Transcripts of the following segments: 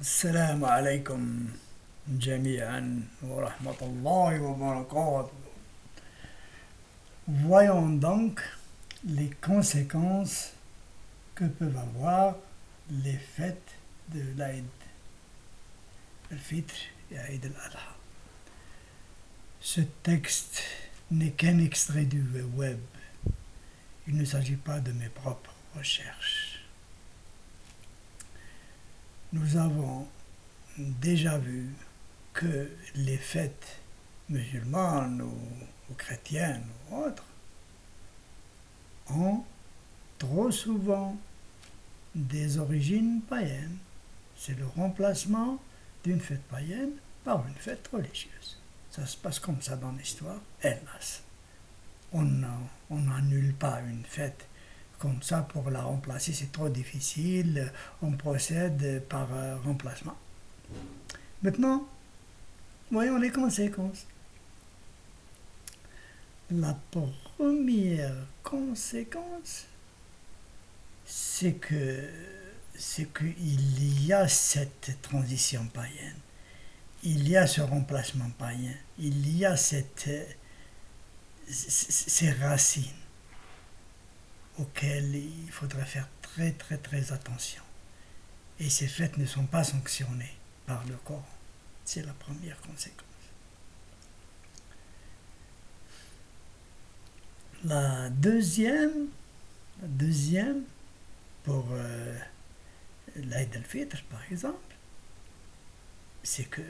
السلام عليكم جميعا ورحمة الله وبركاته. Voyons donc les conséquences que peuvent avoir les fêtes de l'Aïd al-Fitr et Aïd al-Adha. Ce texte n'est qu'un extrait du web. Il ne s'agit pas de mes propres recherches. Nous avons déjà vu que les fêtes musulmanes ou chrétiennes ou autres ont trop souvent des origines païennes. C'est le remplacement d'une fête païenne par une fête religieuse. Ça se passe comme ça dans l'histoire, hélas. On n'annule pas une fête comme ça pour la remplacer, c'est trop difficile, on procède par remplacement. Maintenant, voyons les conséquences. La première conséquence, c'est qu'il y a cette transition païenne, il y a ce remplacement païen, il y a ces racines auxquelles il faudrait faire très très très attention. Et ces fêtes ne sont pas sanctionnées par le Coran. C'est la première conséquence. La deuxième pour l'Aïd al-Fitr par exemple, c'est que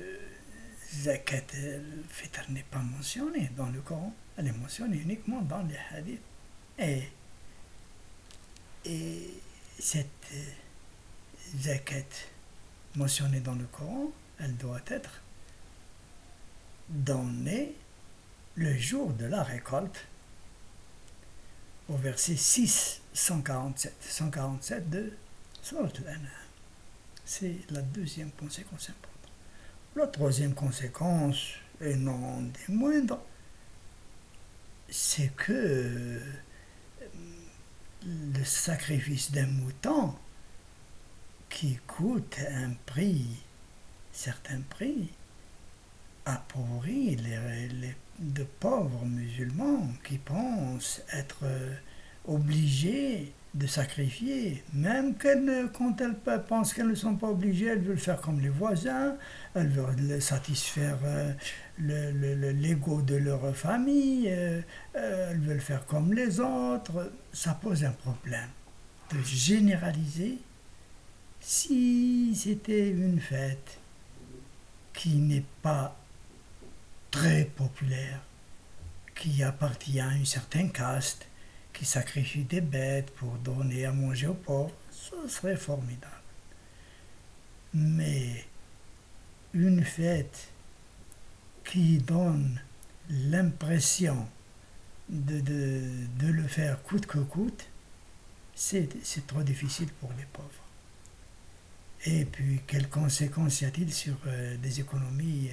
Zakat al-Fitr n'est pas mentionnée dans le Coran, elle est mentionnée uniquement dans les hadiths. Et cette zakat mentionnée dans le Coran, elle doit être donnée le jour de la récolte, au verset 147 de Surat al-An'am. C'est la deuxième conséquence importante. La troisième conséquence, et non des moindres, c'est que le sacrifice d'un mouton qui coûte un certain prix, appauvrit de pauvres musulmans qui pensent être obligés de sacrifier, même quand elles pensent qu'elles ne sont pas obligées, elles veulent faire comme les voisins, elles veulent satisfaire l'ego de leur famille, elles veulent faire comme les autres. Ça pose un problème de généraliser. Si c'était une fête qui n'est pas très populaire, qui appartient à une certaine caste, qui sacrifie des bêtes pour donner à manger aux pauvres, ce serait formidable. Mais une fête qui donne l'impression de le faire coûte que coûte, c'est trop difficile pour les pauvres. Et puis, quelles conséquences y a-t-il sur les économies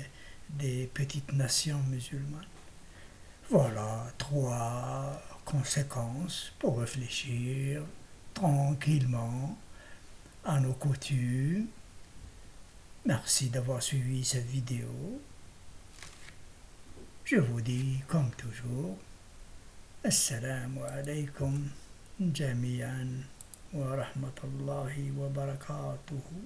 des petites nations musulmanes? Voilà 3 conséquences pour réfléchir tranquillement à nos coutumes. Merci d'avoir suivi cette vidéo. Je vous dis comme toujours, Assalamu alaikum jami'an wa rahmatullahi wa barakatuhu.